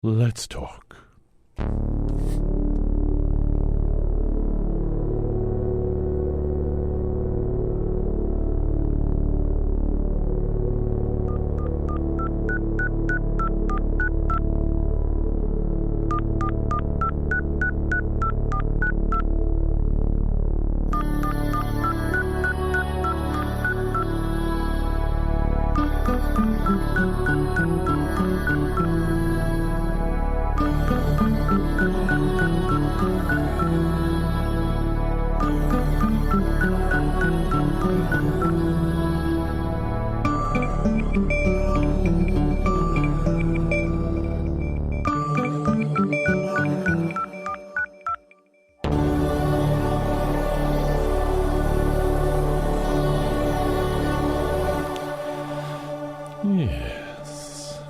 Let's talk. Yes,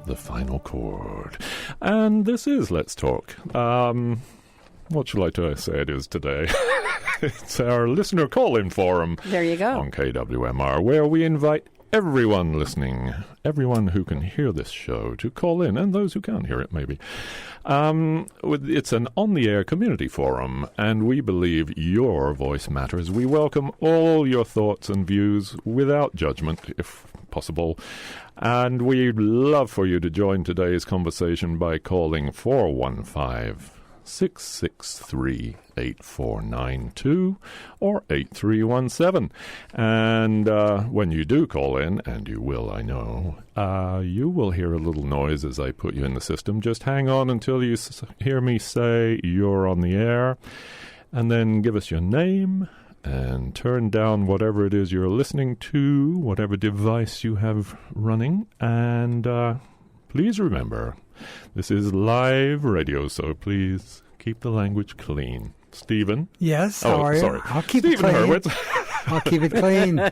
the final chord. And this is Let's Talk. What shall I say it is today? It's our listener call-in forum. There you go. On KWMR, where we invite everyone listening, everyone who can hear this show, to call in, and those who can't hear it, maybe. It's an on-the-air community forum, and we believe your voice matters. We welcome all your thoughts and views without judgment, if possible. And we'd love for you to join today's conversation by calling 415-663-8492 or 8317. And when you do call in, and you will, I know, you will hear a little noise as I put you in the system. Just hang on until you hear me say you're on the air, and then give us your name and turn down whatever it is you're listening to, whatever device you have running. And please remember, this is live radio, so please keep the language clean. Stephen? Yes, how are you? Sorry. I'll keep Stephen it clean. Hurwitz. I'll keep it clean.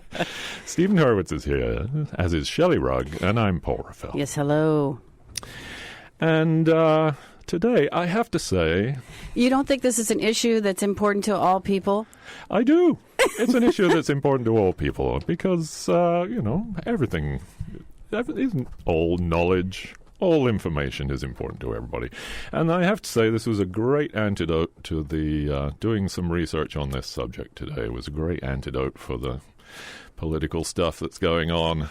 Stephen Hurwitz is here, as is Shelley Rugg, and I'm Paul Raffel. Yes, hello. And today, I have to say... You don't think this is an issue that's important to all people? I do. It's an issue that's important to all people because, everything isn't all knowledge. All information is important to everybody. And I have to say this was a great antidote to the doing some research on this subject today. It was a great antidote for the political stuff that's going on.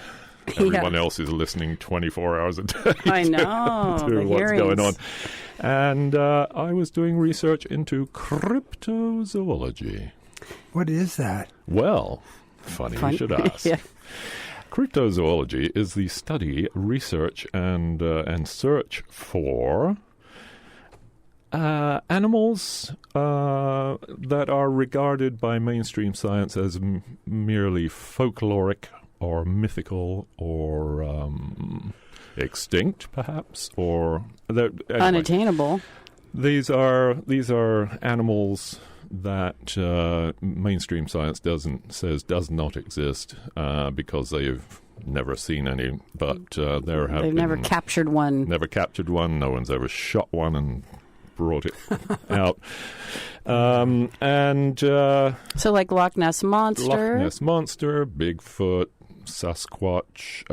Everyone else is listening 24 hours a day I know, to what's going on. And I was doing research into cryptozoology. What is that? Well, funny you should ask. Yeah. Cryptozoology is the study, research, and search for animals that are regarded by mainstream science as merely folkloric or mythical or extinct, perhaps, or anyway, unattainable. These are animals that mainstream science says does not exist because they've never seen any, but they've never captured one. Never captured one. No one's ever shot one and brought it out. So like Loch Ness Monster. Loch Ness Monster, Bigfoot, Sasquatch.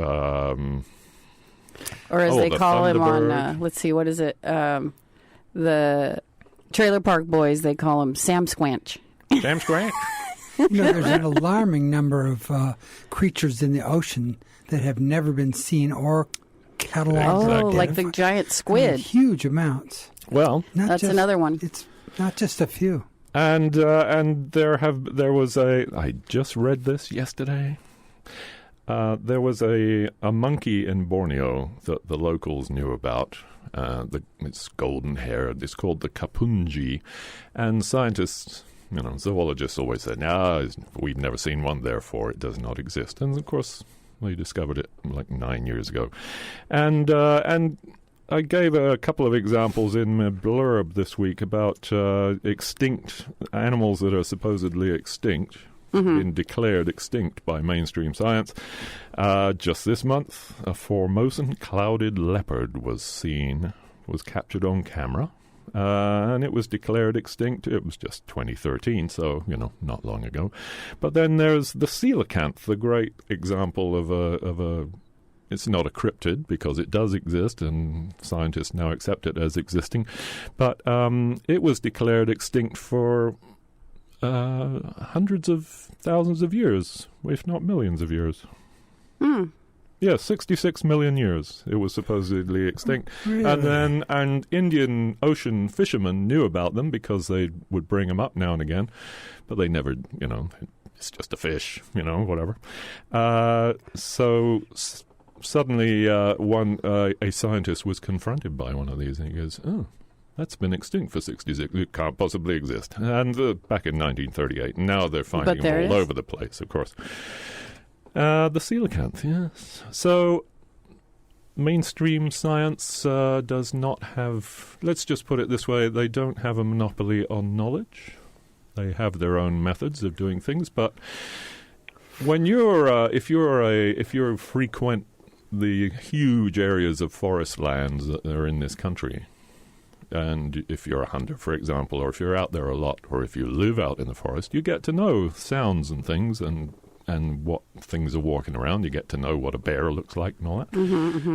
Or as they call him Thunderbird. on, let's see, what is it? The Trailer Park Boys, they call him Sam Squanch. Sam Squanch? There's an alarming number of creatures in the ocean that have never been seen or cataloged. Exactly. Oh, like the giant squid. Huge amounts. Well, that's another one. It's not just a few. And there was I just read this yesterday. There was a monkey in Borneo that the locals knew about. It's golden-haired. It's called the kapunji. And scientists, zoologists always say, "No, we've never seen one, therefore it does not exist." And, of course, they discovered it like 9 years ago. And I gave a couple of examples in my blurb this week about extinct animals that are supposedly extinct. Been declared extinct by mainstream science. Just this month, a Formosan Clouded Leopard was captured on camera, and it was declared extinct. It was just 2013, so, not long ago. But then there's the coelacanth, the great example of a It's not a cryptid because it does exist, and scientists now accept it as existing. But it was declared extinct for hundreds of thousands of years, if not millions of years. Yeah, 66 million years it was supposedly extinct. Really? And Indian Ocean fishermen knew about them because they would bring them up now and again, but they never, it's just a fish, whatever. So suddenly a scientist was confronted by one of these, and he goes, "Oh, that's been extinct for 66. It can't possibly exist." And back in 1938, now they're finding them all over the place, of course. The coelacanth, yes. So mainstream science does not have, let's just put it this way, they don't have a monopoly on knowledge. They have their own methods of doing things, but when if you frequent the huge areas of forest lands that are in this country, and if you're a hunter, for example, or if you're out there a lot, or if you live out in the forest, you get to know sounds and things and what things are walking around. You get to know what a bear looks like and all that.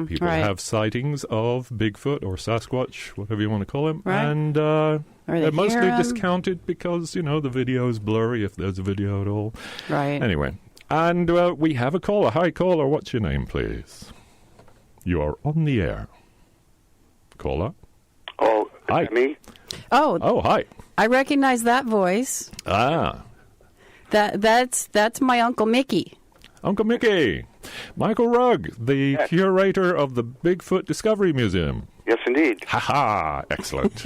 People have sightings of Bigfoot or Sasquatch, whatever you want to call him, and they're mostly discounted because, the video is blurry, if there's a video at all. Right. Anyway, and we have a caller. Hi, caller. What's your name, please? You are on the air. Caller? Oh, hi. Me? Oh, hi. I recognize that voice. That's my Uncle Mickey. Uncle Mickey. Michael Rugg, the curator of the Bigfoot Discovery Museum. Yes, indeed. Ha-ha. Excellent.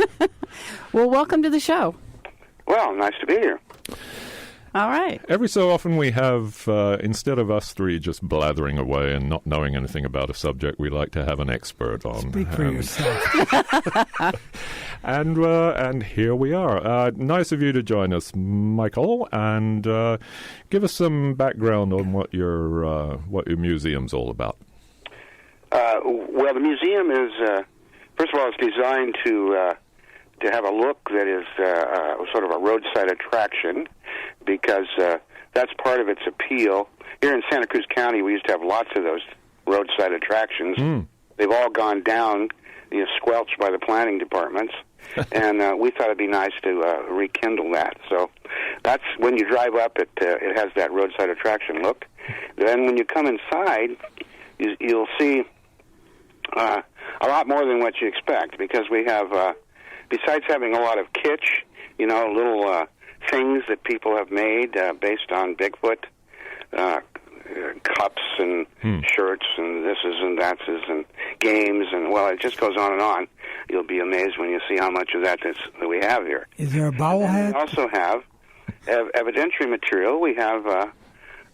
Well, welcome to the show. Well, nice to be here. All right. Every so often we have, instead of us three just blathering away and not knowing anything about a subject, we like to have an expert on. Speak for yourself. And here we are. Nice of you to join us, Michael, and give us some background on what your museum's all about. Well, the museum is, first of all, it's designed to have a look that is sort of a roadside attraction, because that's part of its appeal. Here in Santa Cruz County, we used to have lots of those roadside attractions. They've all gone down, squelched by the planning departments, and we thought it'd be nice to rekindle that. So that's when you drive up, it has that roadside attraction look. Then when you come inside, you'll see a lot more than what you expect, because we have, besides having a lot of kitsch, little things that people have made based on Bigfoot, cups and shirts and thises and thatses and games, and, well, it just goes on and on. You'll be amazed when you see how much of that we have here. Is there a bobblehead? We also have evidentiary material. We have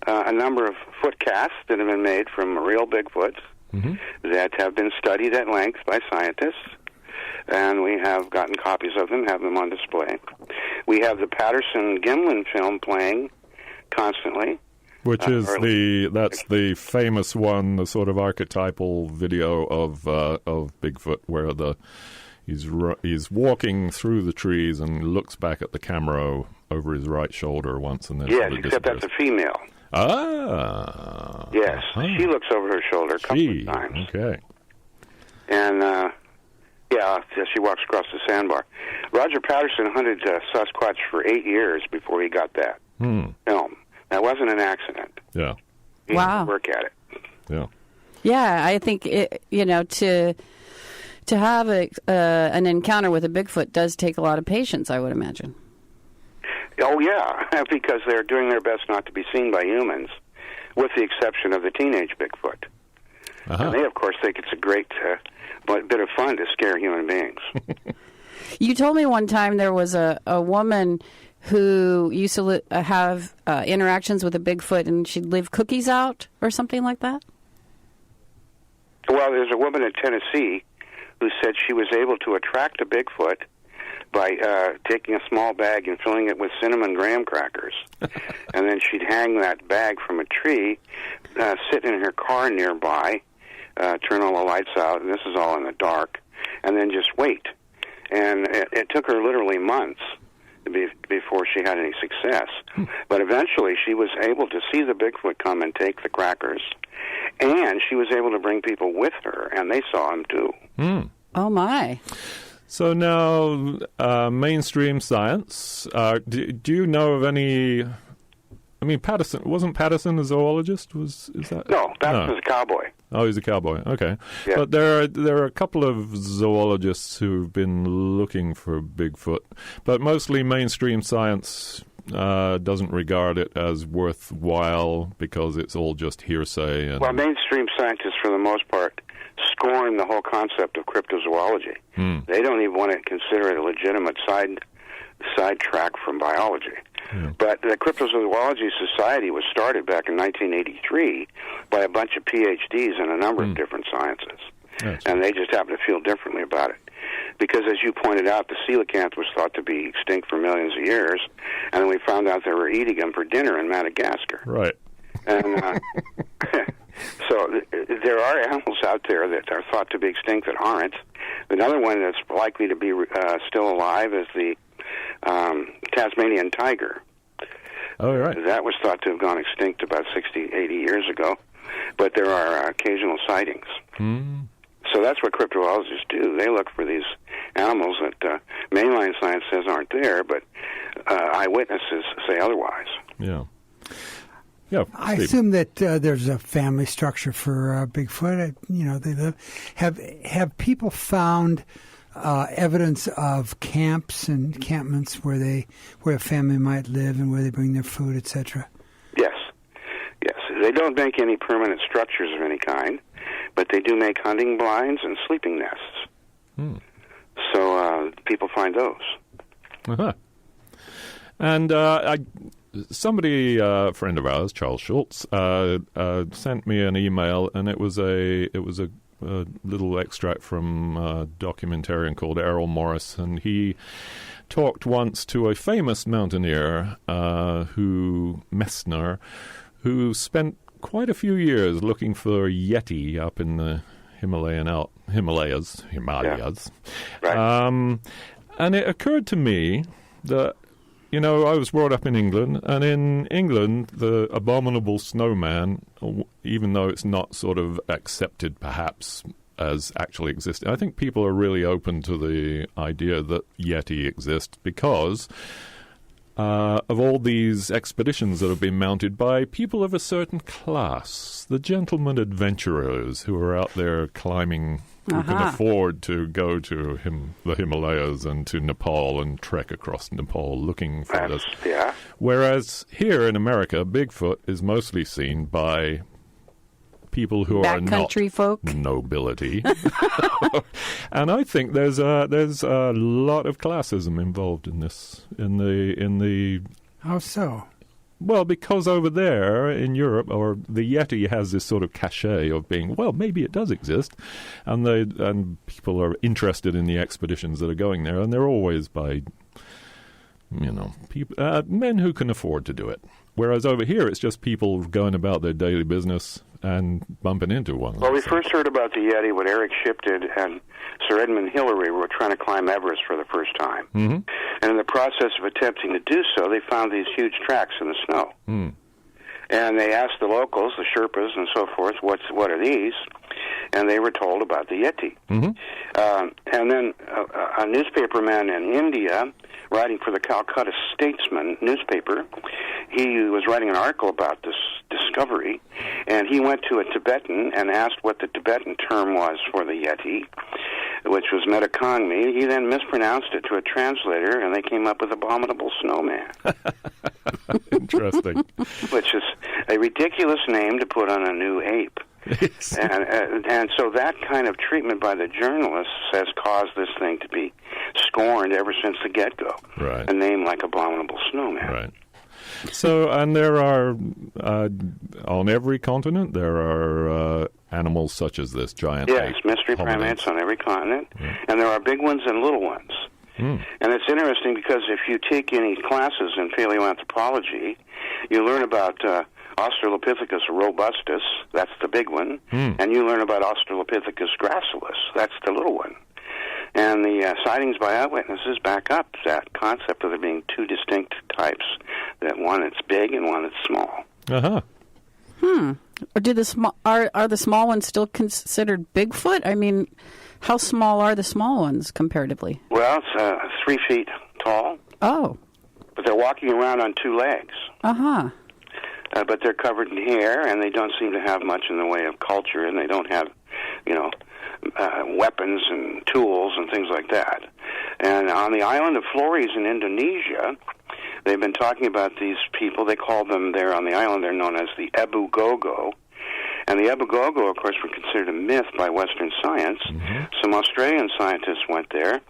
a number of foot casts that have been made from real Bigfoots that have been studied at length by scientists, and we have gotten copies of them, have them on display. We have the Patterson-Gimlin film playing constantly. Which is that's the famous one, the sort of archetypal video of Bigfoot where he's walking through the trees and looks back at the camera over his right shoulder once, and then yes, except that's a female. Ah, yes, she looks over her shoulder a couple of times. Okay, and she walks across the sandbar. Roger Patterson hunted Sasquatch for 8 years before he got that film. That wasn't an accident. Yeah. He had to work at it. Yeah. Yeah, I think to have an encounter with a Bigfoot does take a lot of patience, I would imagine. Oh yeah, because they're doing their best not to be seen by humans, with the exception of the teenage Bigfoot. And they, of course, think it's a great bit of fun to scare human beings. You told me one time there was a woman who used to have interactions with a Bigfoot, and she'd leave cookies out or something like that? Well, there's a woman in Tennessee who said she was able to attract a Bigfoot by taking a small bag and filling it with cinnamon graham crackers. And then she'd hang that bag from a tree, sit in her car nearby, turn all the lights out, and this is all in the dark, and then just wait. And it took her literally months before she had any success. But eventually she was able to see the Bigfoot come and take the crackers, and she was able to bring people with her, and they saw him too. Oh, my. So now, mainstream science, do you know of any... I mean, wasn't Patterson a zoologist? Is that? No, Patterson was a cowboy. Oh, he's a cowboy. Okay. Yeah. But there are a couple of zoologists who've been looking for Bigfoot, but mostly mainstream science doesn't regard it as worthwhile because it's all just hearsay. And... Well, mainstream scientists, for the most part, scorn the whole concept of cryptozoology. They don't even want to consider it a legitimate sidetrack from biology. But the Cryptozoology Society was started back in 1983 by a bunch of PhDs in a number of different sciences. And they just happen to feel differently about it. Because, as you pointed out, the coelacanth was thought to be extinct for millions of years, and then we found out they were eating them for dinner in Madagascar. Right. And so there are animals out there that are thought to be extinct that aren't. Another one that's likely to be still alive is the Tasmanian tiger. Oh, right. That was thought to have gone extinct about 60, 80 years ago, but there are occasional sightings. So that's what cryptozoologists do. They look for these animals that mainline science says aren't there, but eyewitnesses say otherwise. Yeah. Yeah. I assume that there's a family structure for Bigfoot. They have people found evidence of camps and encampments where a family might live and where they bring their food, etc.? Yes. They don't make any permanent structures of any kind, but they do make hunting blinds and sleeping nests. So people find those. Uh-huh. And somebody, a friend of ours, Charles Schultz, sent me an email, and it was a little extract from a documentarian called Errol Morris, and he talked once to a famous mountaineer, Messner, who spent quite a few years looking for Yeti up in the Himalayas. Yeah. Right. And it occurred to me that, I was brought up in England, and in England, the abominable snowman, even though it's not sort of accepted perhaps as actually existing, I think people are really open to the idea that Yeti exists because of all these expeditions that have been mounted by people of a certain class, the gentlemen adventurers who are out there climbing, who can afford to go to the Himalayas and to Nepal and trek across Nepal looking for this. Yeah. Whereas here in America, Bigfoot is mostly seen by people who are not folk, nobility. And I think there's a lot of classism involved in this. In the How so? Well, because over there in Europe, or the Yeti has this sort of cachet of being, well, maybe it does exist, and people are interested in the expeditions that are going there, and they're always by, people, men who can afford to do it. Whereas over here, it's just people going about their daily business and bumping into one. Well, we first heard about the Yeti when Eric Shipton and Sir Edmund Hillary were trying to climb Everest for the first time. Mm-hmm. And in the process of attempting to do so, they found these huge tracks in the snow. And they asked the locals, the Sherpas and so forth, what are these? And they were told about the Yeti. And then a newspaperman in India, writing for the Calcutta Statesman newspaper, he was writing an article about this discovery, and he went to a Tibetan and asked what the Tibetan term was for the Yeti, which was Metacongmi. He then mispronounced it to a translator, and they came up with abominable snowman. Interesting. Which is a ridiculous name to put on a new ape. Yes. And so that kind of treatment by the journalists has caused this thing to be scorned ever since the get-go. Right. A name like abominable snowman. Right. So, and there are, on every continent, there are animals such as this giant ape. Yes, mystery primates on every continent. Yeah. And there are big ones and little ones. And it's interesting because if you take any classes in paleoanthropology, you learn about Australopithecus robustus, that's the big one, and you learn about Australopithecus gracilis, that's the little one. And the sightings by eyewitnesses back up that concept of there being two distinct types, that one that's big and one that's small. Uh-huh. Or do are the small ones still considered Bigfoot? I mean, how small are the small ones comparatively? Well, it's 3 feet tall. Oh. But they're walking around on two legs. Uh-huh. But they're covered in hair, and they don't seem to have much in the way of culture, and they don't have, weapons and tools and things like that. And on the island of Flores in Indonesia, they've been talking about these people. They call them there on the island, they're known as the Ebu Gogo. And the Ebu Gogo, of course, were considered a myth by Western science. Mm-hmm. Some Australian scientists went there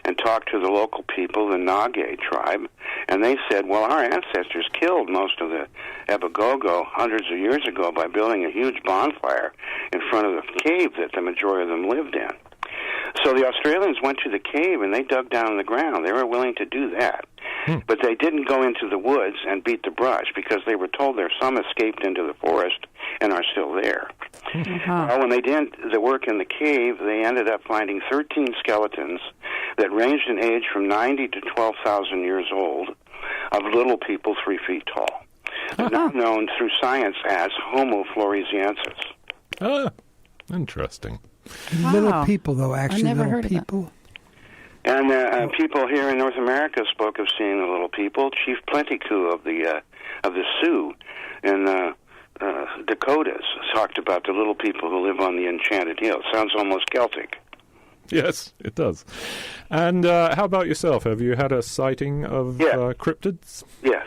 and talked to the local people, the Nage tribe, and they said, well, our ancestors killed most of the Ebu Gogo hundreds of years ago by building a huge bonfire in front of the cave that the majority of them lived in. So the Australians went to the cave and they dug down in the ground. They were willing to do that. But they didn't go into the woods and beat the brush because they were told there some escaped into the forest and are still there. Well, when they did the work in the cave, they ended up finding 13 skeletons that ranged in age from 90 to 12,000 years old of little people 3 feet tall. Now known through science as Homo floresiensis. Ah, interesting. Little people, though, actually, never little heard of that. people. And people here in North America spoke of seeing the little people. Chief Plentycoo of the Sioux in Dakotas talked about the little people who live on the Enchanted Hill. Sounds almost Celtic. Yes, it does. And how about yourself? Have you had a sighting of cryptids? Yes.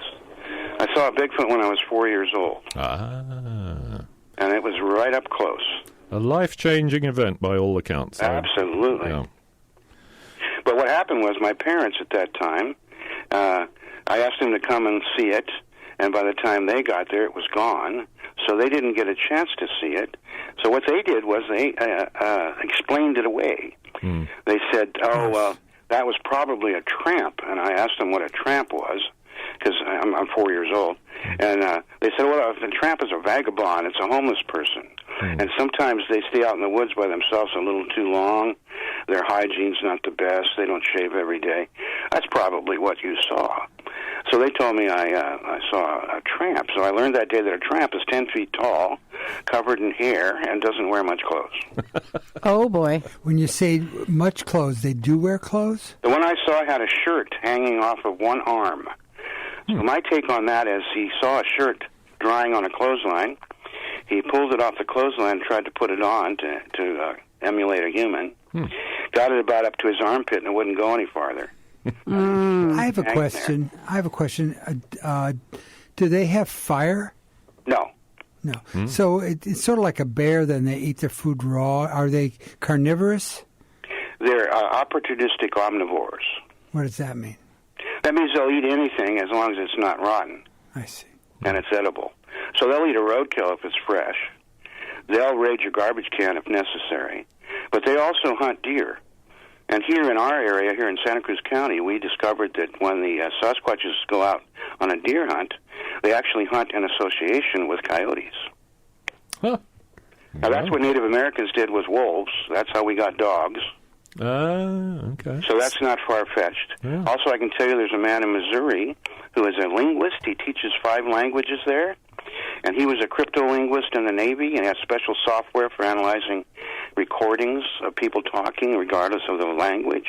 I saw a Bigfoot when I was 4 years old. Ah. And it was right up close. A life-changing event by all accounts. Absolutely. Yeah. But what happened was my parents at that time, I asked them to come and see it, and by the time they got there, it was gone. So they didn't get a chance to see it. So what they did was they explained it away. They said, that was probably a tramp. And I asked them what a tramp was, because I'm 4 years old. And they said, well, the tramp is a vagabond. It's a homeless person. And sometimes they stay out in the woods by themselves a little too long. Their hygiene's not the best. They don't shave every day. That's probably what you saw. So they told me I saw a tramp. So I learned that day that a tramp is 10 feet tall, covered in hair, and doesn't wear much clothes. Oh, boy. When you say much clothes, they do wear clothes? The one I saw had a shirt hanging off of one arm. So my take on that is he saw a shirt drying on a clothesline. He pulled it off the clothesline and tried to put it on to emulate a human. Got it about up to his armpit and it wouldn't go any farther. I have a question. Do they have fire? No. No. So it's sort of like a bear, then they eat their food raw. Are they carnivorous? They're opportunistic omnivores. What does that mean? That means they'll eat anything as long as it's not rotten. I see. And it's edible. So they'll eat a roadkill if it's fresh. They'll raid your garbage can if necessary. But they also hunt deer. And here in our area, here in Santa Cruz County, we discovered that when the Sasquatches go out on a deer hunt, they actually hunt in association with coyotes. Huh. Now, that's what Native Americans did with wolves. That's how we got dogs. Okay. So that's not far-fetched. Yeah. Also, I can tell you there's a man in Missouri who is a linguist. He teaches 5 languages there. And he was a cryptolinguist in the Navy and has special software for analyzing recordings of people talking regardless of the language.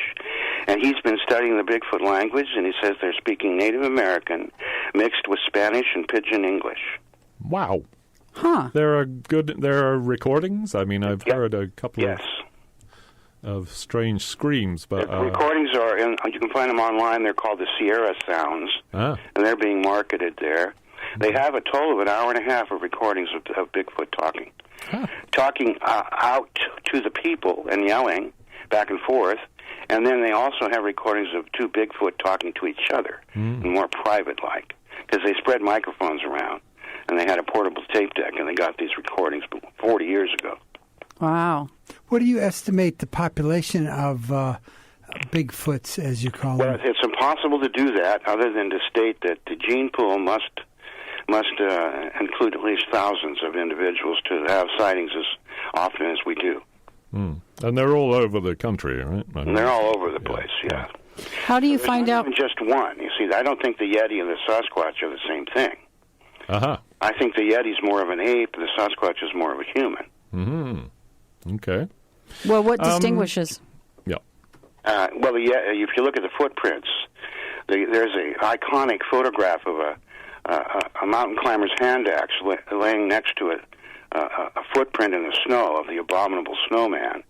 And he's been studying the Bigfoot language, and he says they're speaking Native American mixed with Spanish and Pidgin English. Wow. Huh. There are recordings? I mean, I've heard a couple of strange screams, but the recordings are you can find them online. They're called the Sierra Sounds, and they're being marketed there. They have a total of an hour and a half of recordings of Bigfoot talking. Talking out to the people and yelling back and forth, and then they also have recordings of 2 Bigfoot talking to each other, more private-like, because they spread microphones around, and they had a portable tape deck, and they got these recordings 40 years ago. Wow. What do you estimate the population of Bigfoots, as you call them? Well, it's impossible to do that other than to state that the gene pool must include at least thousands of individuals to have sightings as often as we do. And they're all over the country, right? And they're all over the place, yeah. How do you There's find not out? even just one. You see, I don't think the Yeti and the Sasquatch are the same thing. Uh-huh. I think the Yeti's more of an ape, the Sasquatch is more of a human. Mm-hmm. Okay. Well, what distinguishes? Yeah. Well, if you look at the footprints, there's an iconic photograph of a mountain climber's hand axe laying next to it, a footprint in the snow of the abominable snowman.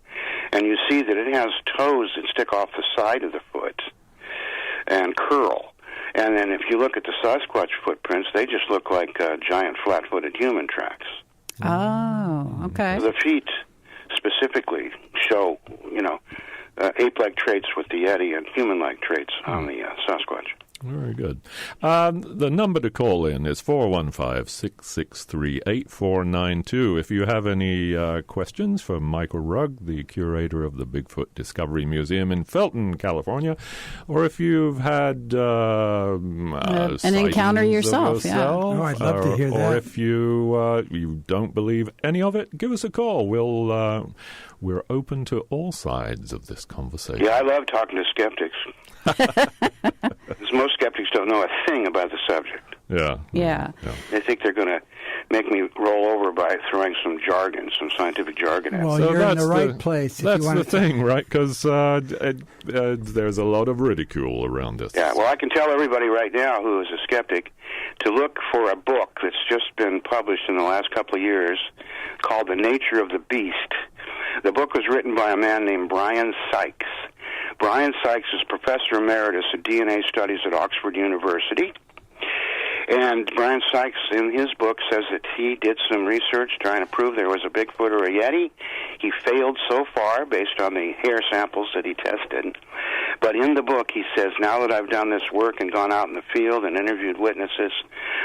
And you see that it has toes that stick off the side of the foot and curl. And then if you look at the Sasquatch footprints, they just look like giant flat-footed human tracks. Oh, okay. The feet specifically show, ape-like traits with the Yeti and human-like traits on the Sasquatch. Very good. The number to call in is 415-663-8492. If you have any questions for Michael Rugg, the curator of the Bigfoot Discovery Museum in Felton, California, or if you've had an encounter yourself, yeah. Oh, I'd love to hear that. Or if you don't believe any of it, give us a call. We're open to all sides of this conversation. Yeah, I love talking to skeptics. Because most skeptics don't know a thing about the subject. Yeah. They think they're going to make me roll over by throwing some scientific jargon at Well, them. you're in the right place. If That's you want the thing, right? Because there's a lot of ridicule around this. Yeah, well, I can tell everybody right now who is a skeptic to look for a book that's just been published in the last couple of years called The Nature of the Beast. The book was written by a man named Brian Sykes. Brian Sykes is Professor Emeritus of DNA Studies at Oxford University. And Brian Sykes, in his book, says that he did some research trying to prove there was a Bigfoot or a Yeti. He failed so far based on the hair samples that he tested. But in the book, he says, now that I've done this work and gone out in the field and interviewed witnesses,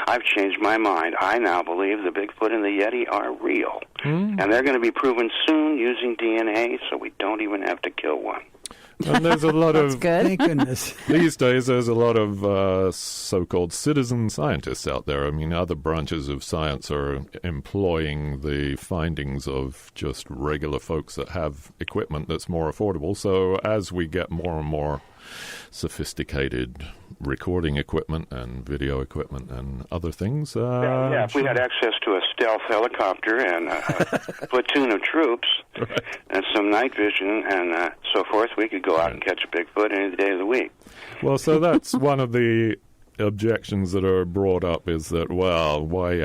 I've changed my mind. I now believe the Bigfoot and the Yeti are real. And they're going to be proven soon using DNA, so we don't even have to kill one. And there's a lot of Good. Thank goodness. these days. There's a lot of so-called citizen scientists out there. I mean, other branches of science are employing the findings of just regular folks that have equipment that's more affordable. So as we get more and more sophisticated recording equipment and video equipment and other things, if we had access to a stealth helicopter and a platoon of troops and some night vision and so forth, we could go out and catch a Bigfoot any day of the week. Well, so that's one of the objections that are brought up is that, well, why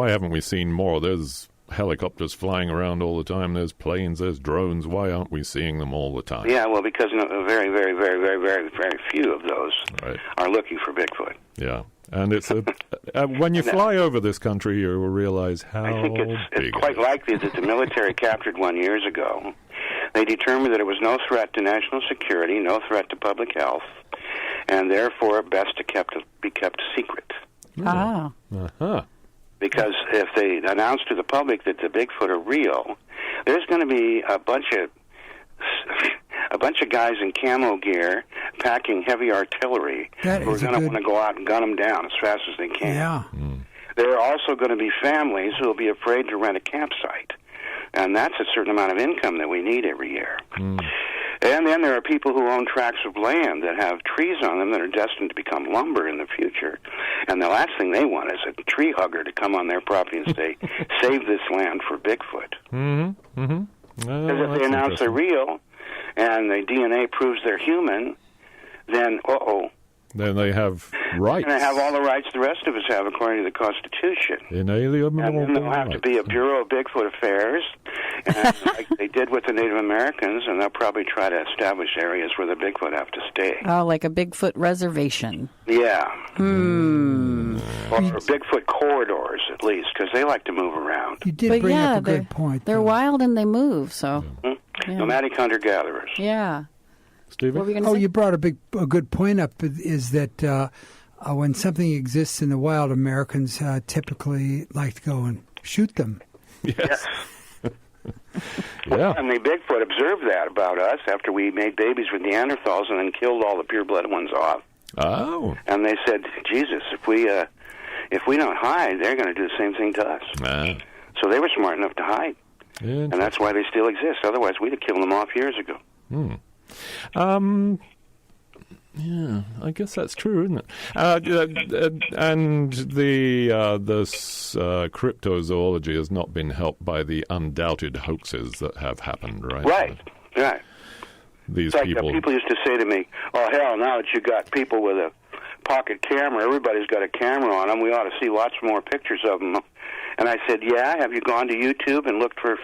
haven't we seen more? There's helicopters flying around all the time. There's planes, there's drones. Why aren't we seeing them all the time? Yeah, well, because very, very, very, very, very, very few of those are looking for Bigfoot. Yeah. And it's when you fly over this country, you will realize how I think big it's quite likely that the military captured one years ago. They determined that it was no threat to national security, no threat to public health, and therefore best to be kept secret. Ah. Uh-huh. Because if they announce to the public that the Bigfoot are real, there's going to be a bunch of guys in camo gear packing heavy artillery who are going to want to go out and gun them down as fast as they can. Yeah. There are also going to be families who will be afraid to rent a campsite, and that's a certain amount of income that we need every year. And then there are people who own tracts of land that have trees on them that are destined to become lumber in the future. And the last thing they want is a tree hugger to come on their property and say, save this land for Bigfoot. Because if they announce they're real and the DNA proves they're human, then, Then they have rights. And they have all the rights the rest of us have according to the Constitution. Inalienable And then there'll have to be a Bureau of Bigfoot Affairs, and like they did with the Native Americans, and they'll probably try to establish areas where the Bigfoot have to stay. Oh, like a Bigfoot reservation. Yeah. Or Bigfoot corridors, at least, because they like to move around. You did bring up a good point. They're wild and they move, so. Nomadic hunter-gatherers. Yeah. Stephen? What were you going to say? You brought a good point up, is that when something exists in the wild, Americans typically like to go and shoot them. Yes. Yeah. And the Bigfoot observed that about us after we made babies with Neanderthals and then killed all the pure-blooded ones off. Oh. And they said, Jesus, if we don't hide, they're going to do the same thing to us. So they were smart enough to hide. And that's why they still exist. Otherwise, we'd have killed them off years ago. Yeah, I guess that's true, isn't it? And this cryptozoology has not been helped by the undoubted hoaxes that have happened, right? Right. These it's like people used to say to me, "Oh hell, now that you got people with a pocket camera, everybody's got a camera on them. We ought to see lots more pictures of them." And I said, "Yeah, have you gone to YouTube and looked for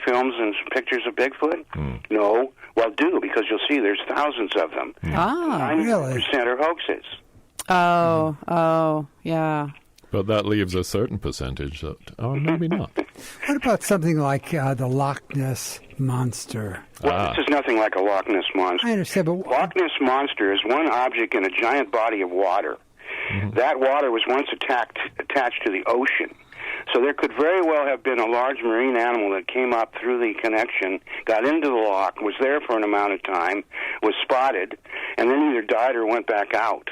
films and pictures of Bigfoot?" No. Well, do, because you'll see there's thousands of them. 90% are hoaxes. Oh, yeah. But that leaves a certain percentage that, maybe not. What about something like the Loch Ness Monster? Well, this is nothing like a Loch Ness Monster. I understand, but Loch Ness Monster is one object in a giant body of water. That water was once attached to the ocean. So there could very well have been a large marine animal that came up through the connection, got into the loch, was there for an amount of time, was spotted, and then either died or went back out.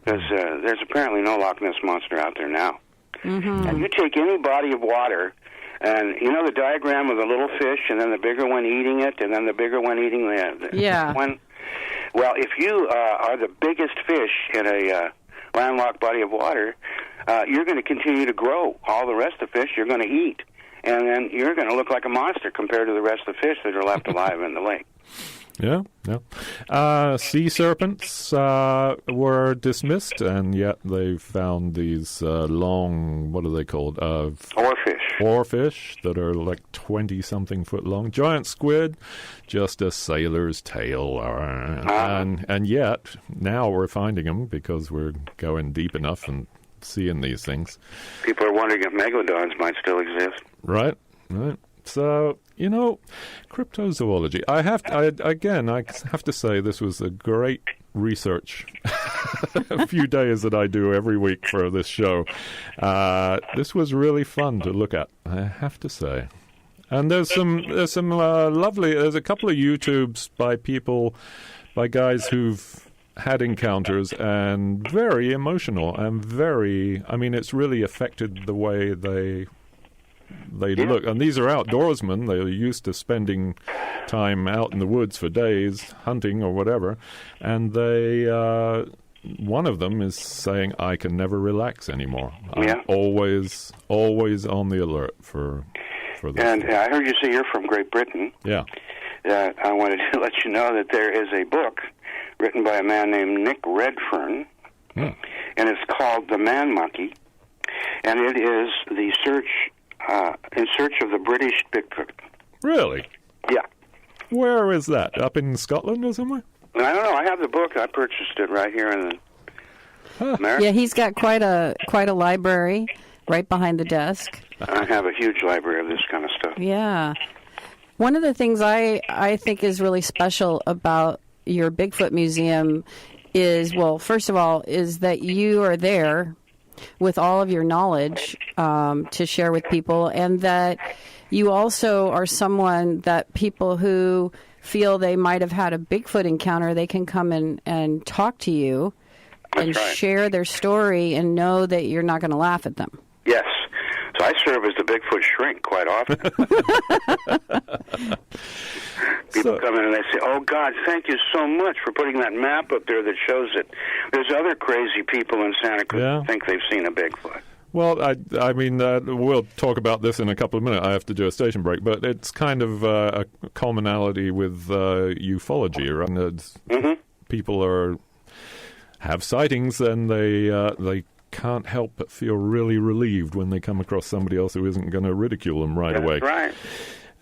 Because there's apparently no Loch Ness Monster out there now. And you take any body of water, and you know the diagram of the little fish, and then the bigger one eating it, and then the bigger one eating the one? Well, if you are the biggest fish in a landlocked body of water, you're going to continue to grow. All the rest of the fish you're going to eat. And then you're going to look like a monster compared to the rest of the fish that are left alive in the lake. Yeah. Sea serpents were dismissed, and yet they found these long, what are they called? Oarfish that are like 20-something foot long. Giant squid, just a sailor's tail. And yet, now we're finding them because we're going deep enough and seeing these things. People are wondering if megalodons might still exist. Right. So, cryptozoology. I have to say this was a great research a few days that I do every week for this show. This was really fun to look at, I have to say. And there's some lovely, there's a couple of YouTubes by guys who've had encounters and very emotional and it's really affected the way they look. And these are outdoorsmen. They're used to spending time out in the woods for days, hunting or whatever. And one of them is saying, "I can never relax anymore. I'm always on the alert for this." And I heard you say you're from Great Britain. Yeah. I wanted to let you know that there is a book written by a man named Nick Redfern, and it's called The Man Monkey, and it is the in search of the British Bigfoot. Really? Yeah. Where is that? Up in Scotland or somewhere? I don't know. I have the book. I purchased it right here in America. Yeah, he's got quite a library right behind the desk. I have a huge library of this kind of stuff. Yeah. One of the things I think is really special about your Bigfoot Museum is, well, first of all, is that you are there with all of your knowledge to share with people, and that you also are someone that people who feel they might have had a Bigfoot encounter, they can come in and talk to you and share their story and know that you're not going to laugh at them. Yes. So I serve as the Bigfoot shrink quite often. People come in and they say, "Oh, God, thank you so much for putting that map up there that shows that there's other crazy people in Santa Cruz who think they've seen a Bigfoot." Well, I mean, we'll talk about this in a couple of minutes. I have to do a station break, but it's kind of a commonality with ufology, right? People have sightings, and they can't help but feel really relieved when they come across somebody else who isn't going to ridicule them right away. That's right.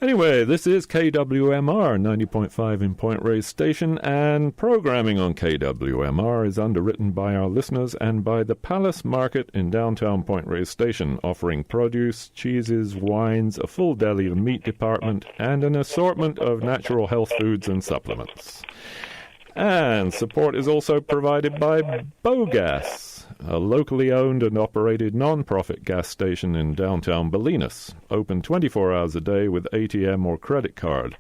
Anyway, this is KWMR 90.5 in Point Reyes Station, and programming on KWMR is underwritten by our listeners and by the Palace Market in downtown Point Reyes Station, offering produce, cheeses, wines, a full deli and meat department, and an assortment of natural health foods and supplements. And support is also provided by Bogas, a locally owned and operated non-profit gas station in downtown Bolinas, open 24 hours a day with ATM or credit card.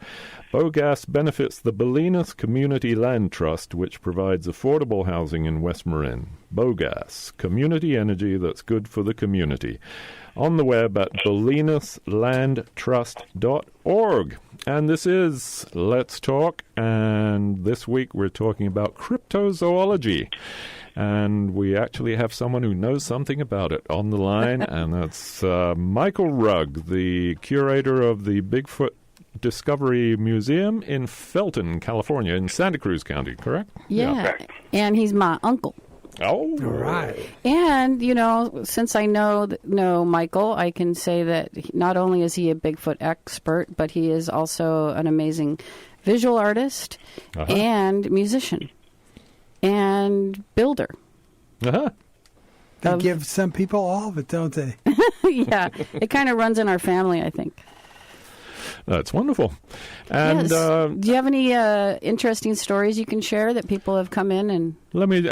Bogas benefits the Bolinas Community Land Trust, which provides affordable housing in West Marin. Bogas, community energy that's good for the community. on the web at bolinoslandtrust.org. And this is Let's Talk, and this week we're talking about cryptozoology. And we actually have someone who knows something about it on the line, and that's Michael Rugg, the curator of the Bigfoot Discovery Museum in Felton, California, in Santa Cruz County, correct? Yeah. And he's my uncle. Oh, Right. And, since I know Michael, I can say that not only is he a Bigfoot expert, but he is also an amazing visual artist and musician and builder. They give some people all of it, don't they? Yeah, it kind of runs in our family, I think. That's wonderful. And yes. Do you have any interesting stories you can share that people have come in and... Let me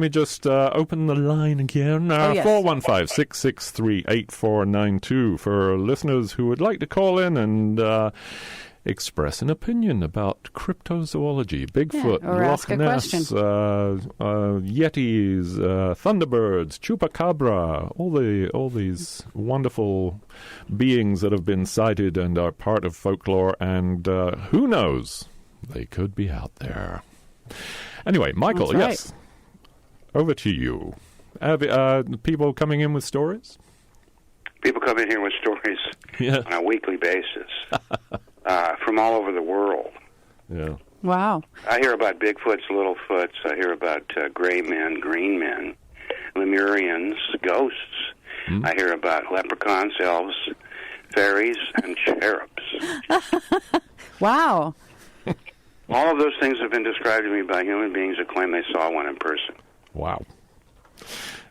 just open the line again. 415-663-8492 for listeners who would like to call in and express an opinion about cryptozoology, Bigfoot, or Loch ask a Ness, question. Yetis, Thunderbirds, Chupacabra, all these wonderful beings that have been sighted and are part of folklore, and who knows, they could be out there. Anyway, Michael, That's right. Yes, over to you. Have people coming in with stories? People come in here with stories on a weekly basis from all over the world. Yeah. Wow. I hear about Bigfoots, Littlefoots. I hear about gray men, green men, Lemurians, ghosts. I hear about leprechauns, elves, fairies, and cherubs. Wow. All of those things have been described to me by human beings who claim they saw one in person. Wow.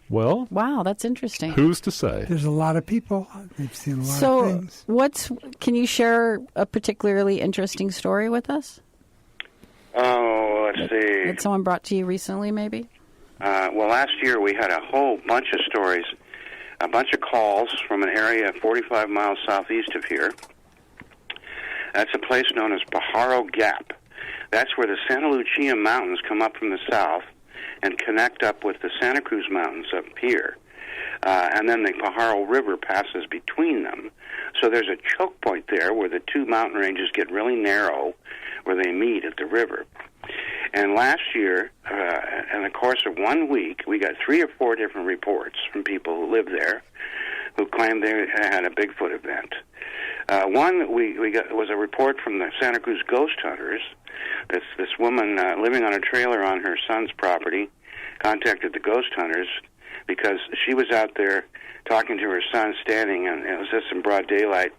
Well, Wow, that's interesting. who's to say? There's a lot of people. They've seen a lot of things. Can you share a particularly interesting story with us? Oh, let's see. That someone brought to you recently, maybe? Well, last year we had a whole bunch of stories, a bunch of calls from an area 45 miles southeast of here. That's a place known as Pajaro Gap. That's where the Santa Lucia Mountains come up from the south and connect up with the Santa Cruz Mountains up here. And then the Pajaro River passes between them. So there's a choke point there where the two mountain ranges get really narrow, where they meet at the river. And last year, in the course of 1 week, we got 3 or 4 different reports from people who lived there who claimed they had a Bigfoot event. One we got was a report from the Santa Cruz Ghost Hunters. This woman living on a trailer on her son's property contacted the Ghost Hunters because she was out there talking to her son, standing, and it was just in broad daylight,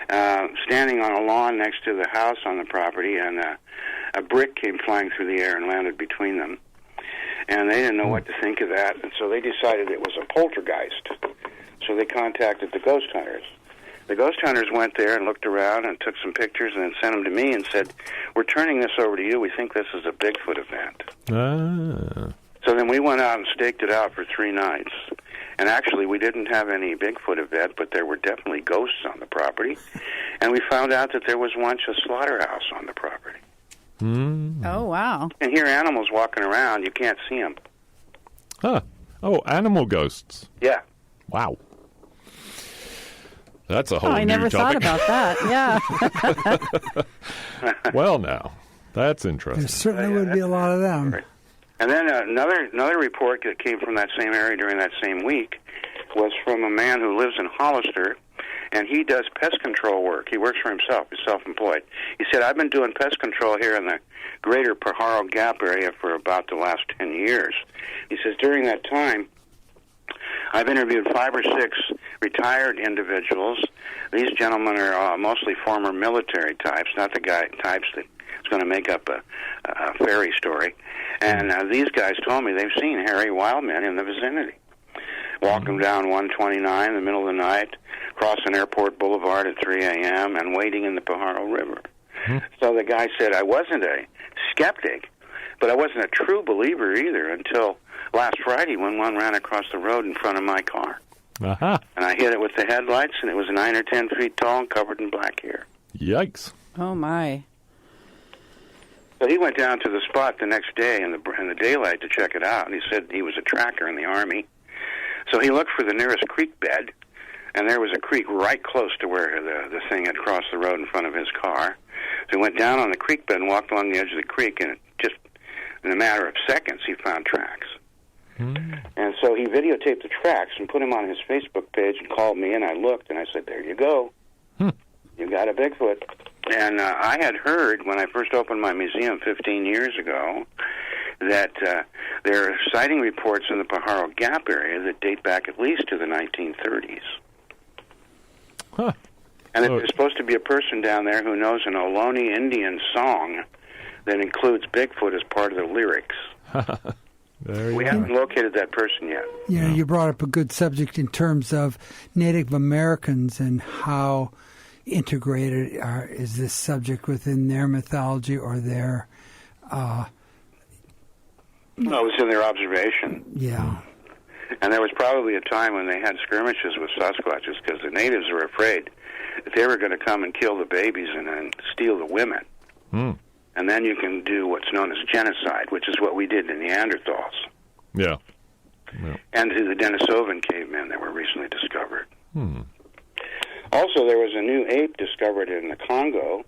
standing on a lawn next to the house on the property, and a brick came flying through the air and landed between them. And they didn't know what to think of that, and so they decided it was a poltergeist. So they contacted the Ghost Hunters. The Ghost Hunters went there and looked around and took some pictures and then sent them to me and said, "We're turning this over to you. We think this is a Bigfoot event." So then we went out and staked it out for 3 nights. And actually, we didn't have any Bigfoot event, but there were definitely ghosts on the property. And we found out that there was once a slaughterhouse on the property. Oh, wow. And here animals walking around, you can't see them. Oh, animal ghosts. Yeah. Wow. That's a whole I new never topic. thought about that. Yeah. Well, now, that's interesting. There certainly would be a lot of them. Right. And then another report that came from that same area during that same week was from a man who lives in Hollister, and he does pest control work. He works for himself. He's self-employed. He said, "I've been doing pest control here in the greater Pajaro Gap area for about the last 10 years. He says, during that time, I've interviewed 5 or 6 retired individuals. These gentlemen are mostly former military types, not the types that's going to make up a fairy story. And these guys told me they've seen hairy wild men in the vicinity. Walk them down 129 in the middle of the night, crossing Airport Boulevard at 3 a.m., and wading in the Pajaro River." So the guy said, "I wasn't a skeptic, but I wasn't a true believer either until last Friday when one ran across the road in front of my car. Aha. And I hit it with the headlights, and it was 9 or 10 feet tall and covered in black hair." Yikes. Oh, my. So he went down to the spot the next day in the daylight to check it out, and he said he was a tracker in the Army. So he looked for the nearest creek bed and there was a creek right close to where the thing had crossed the road in front of his car. So he went down on the creek bed and walked along the edge of the creek, and just in a matter of seconds, he found tracks. And so he videotaped the tracks and put them on his Facebook page and called me, and I looked, and I said, there you go. You got a Bigfoot. And I had heard when I first opened my museum 15 years ago that there are sighting reports in the Pajaro Gap area that date back at least to the 1930s. Huh. And there's supposed to be a person down there who knows an Ohlone Indian song that includes Bigfoot as part of the lyrics. We haven't located that person yet. You know, you brought up a good subject in terms of Native Americans and how integrated is this subject within their mythology or their... No, it was in their observation. Yeah. And there was probably a time when they had skirmishes with Sasquatches because the natives were afraid that they were going to come and kill the babies and then steal the women. And then you can do what's known as genocide, which is what we did to Neanderthals. Yeah. And to the Denisovan cavemen that were recently discovered. Also, there was a new ape discovered in the Congo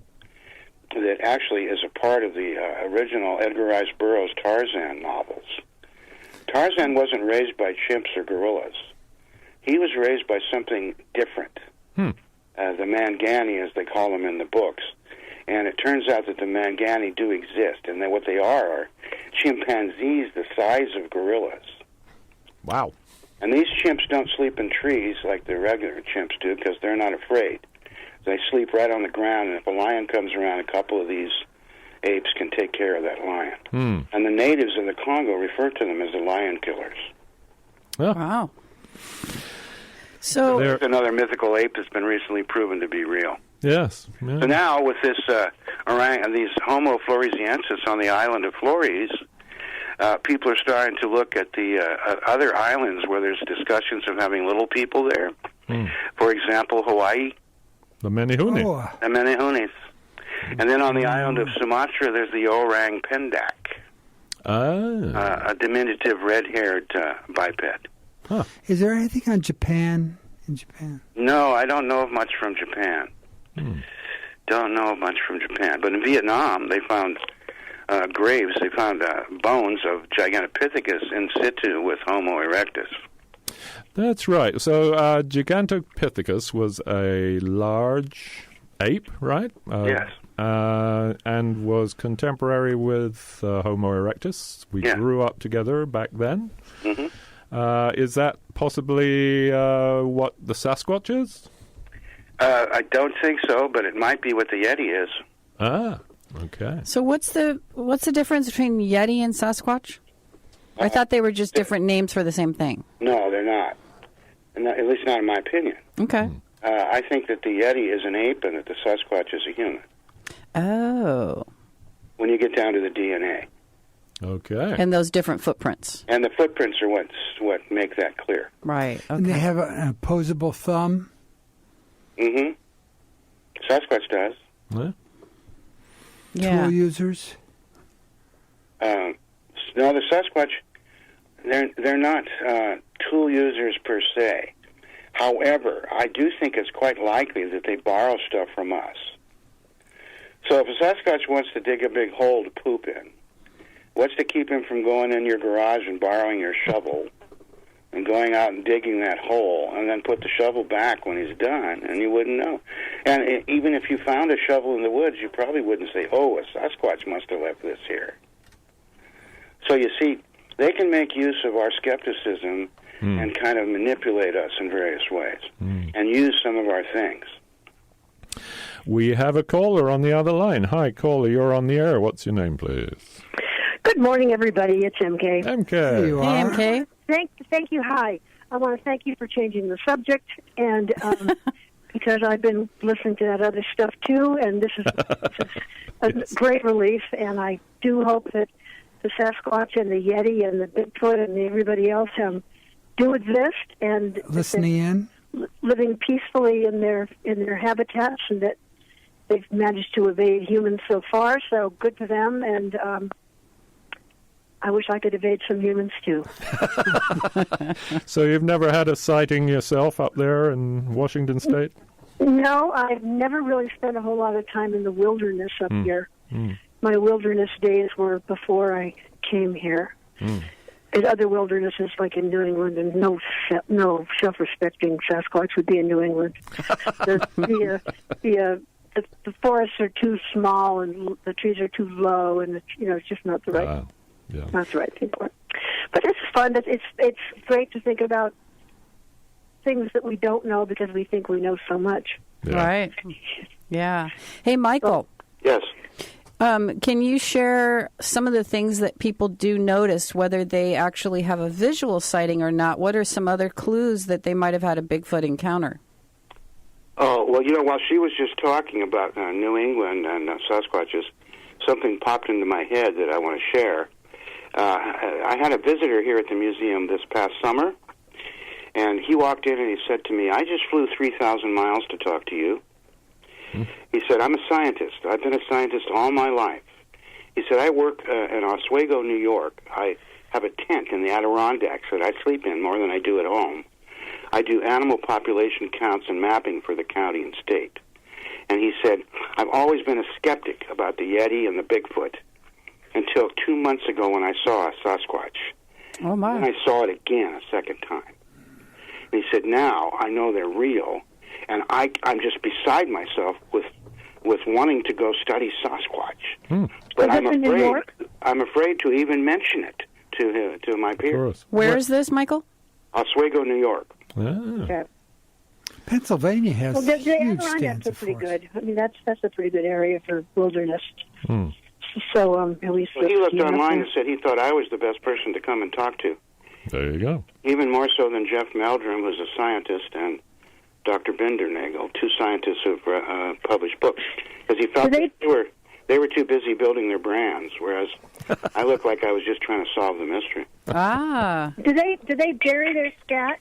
that actually is a part of the original Edgar Rice Burroughs Tarzan novels. Tarzan wasn't raised by chimps or gorillas. He was raised by something different. The Mangani, as they call them in the books. And it turns out that the Mangani do exist, and that what they are chimpanzees the size of gorillas. Wow. And these chimps don't sleep in trees like the regular chimps do because they're not afraid. They sleep right on the ground, and if a lion comes around, a couple of these apes can take care of that lion. And the natives of the Congo refer to them as the lion killers. Wow. So there's another mythical ape that's been recently proven to be real. Yes. Yeah. So now with this these Homo floresiensis on the island of Flores, people are starting to look at the other islands where there's discussions of having little people there. For example, Hawaii. The Menehune. The Menehunes. And then on the island of Sumatra, there's the orang pendak, a diminutive red-haired biped. Is there anything on Japan? In Japan? No, I don't know of much from Japan. Don't know of much from Japan. But in Vietnam, they found graves. They found bones of Gigantopithecus in situ with Homo erectus. That's right. So Gigantopithecus was a large ape, right? Yes. And was contemporary with Homo erectus. We grew up together back then. Is that possibly what the Sasquatch is? I don't think so, but it might be what the Yeti is. Okay. So what's the difference between Yeti and Sasquatch? I thought they were just different names for the same thing. No, they're not. At least not in my opinion. Okay. I think that the Yeti is an ape and that the Sasquatch is a human. Oh. When you get down to the DNA. Okay. And those different footprints. And the footprints are what make that clear. Right. Okay. And they have an opposable thumb? Sasquatch does. Yeah. Tool users? No, the Sasquatch, they're not tool users per se. However, I do think it's quite likely that they borrow stuff from us. So if a Sasquatch wants to dig a big hole to poop in, what's to keep him from going in your garage and borrowing your shovel and going out and digging that hole and then put the shovel back when he's done, and you wouldn't know. And even if you found a shovel in the woods, you probably wouldn't say, oh, a Sasquatch must have left this here. So you see, they can make use of our skepticism and kind of manipulate us in various ways and use some of our things. We have a caller on the other line. Hi, caller, you're on the air. What's your name, please? Good morning, everybody. It's MK. MK. There you are. Hey, MK. Thank you. Hi. I want to thank you for changing the subject, and because I've been listening to that other stuff too, and this is a great relief. And I do hope that the Sasquatch and the Yeti and the Bigfoot and everybody else do exist and listening in, living peacefully in their habitats, and that they've managed to evade humans so far. So good for them. And I wish I could evade some humans too. So you've never had a sighting yourself up there in Washington State? No, I've never really spent a whole lot of time in the wilderness up here. My wilderness days were before I came here. In other wildernesses, like in New England, and no self-respecting Sasquatch would be in New England. The forests are too small, and the trees are too low, and it's just not the right, not the right thing for it. But it's fun. It's great to think about things that we don't know because we think we know so much. Yeah. Right. Yeah. Hey, Michael. Yes. Can you share some of the things that people do notice, whether they actually have a visual sighting or not? What are some other clues that they might have had a Bigfoot encounter? Oh, well, while she was just talking about New England and Sasquatches, something popped into my head that I want to share. I had a visitor here at the museum this past summer, and he walked in and he said to me, "I just flew 3,000 miles to talk to you." He said, "I'm a scientist. I've been a scientist all my life." He said, "I work in Oswego, New York. I have a tent in the Adirondacks that I sleep in more than I do at home. I do animal population counts and mapping for the county and state." And he said, "I've always been a skeptic about the Yeti and the Bigfoot until 2 months ago when I saw a Sasquatch. Oh, my. And I saw it again a second time." And he said, "Now I know they're real. And I'm just beside myself with wanting to go study Sasquatch, but I'm afraid to even mention it to my peers." Where is this, Michael? Oswego, New York. Okay. Pennsylvania has the huge Adirondacks stands are of pretty forest. good. I mean, that's a pretty good area for wilderness. So at least Well, he looked online and said he thought I was the best person to come and talk to. There you go. Even more so than Jeff Meldrum, who's a scientist, and Dr. Bindernagel, two scientists who've published books, because he felt that they were too busy building their brands, whereas I looked like I was just trying to solve the mystery. Ah. Do they bury their scat?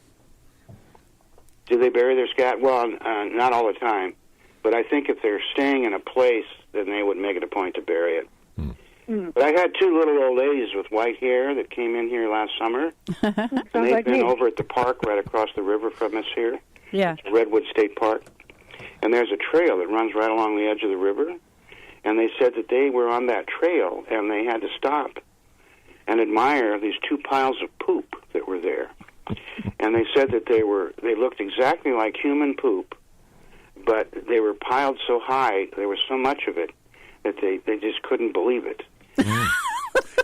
Do they bury their scat? Well, not all the time, but I think if they're staying in a place, then they would make it a point to bury it. But I had two little old ladies with white hair that came in here last summer, and they've been over at the park right across the river from us here. Yeah. Redwood State Park, and there's a trail that runs right along the edge of the river, and they said that they were on that trail and they had to stop and admire these two piles of poop that were there. And they said that they looked exactly like human poop, but they were piled so high, there was so much of it that they just couldn't believe it.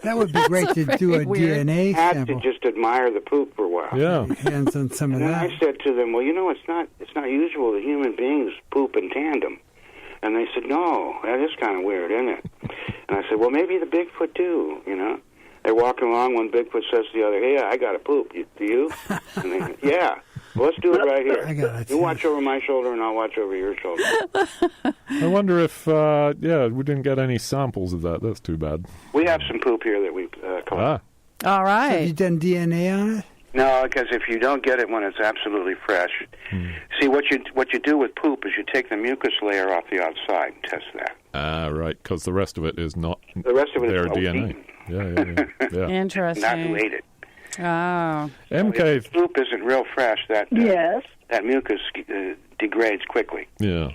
That would be great to do a weird. DNA Had sample. to just admire the poop for a while. Yeah. Hands on some of And that. I said to them, "Well, it's not usual that human beings poop in tandem." And they said, "No, that is kind of weird, isn't it?" And I said, "Well, maybe the Bigfoot do, They're walking along, one Bigfoot says to the other, "Hey, I got to poop. Do you?" And they said, "Yeah. Well, let's do it right here. I got it. You watch over my shoulder, and I'll watch over your shoulder." I wonder if, we didn't get any samples of that. That's too bad. We have some poop here that we collect. All right. Have you done DNA on it? No, because if you don't get it when it's absolutely fresh, see what you do with poop is you take the mucus layer off the outside and test that. Right, because the rest of it is not The rest of it their is DNA. Yeah. Interesting. inoculated. Oh. MK. If poop isn't real fresh, that mucus degrades quickly. Yeah.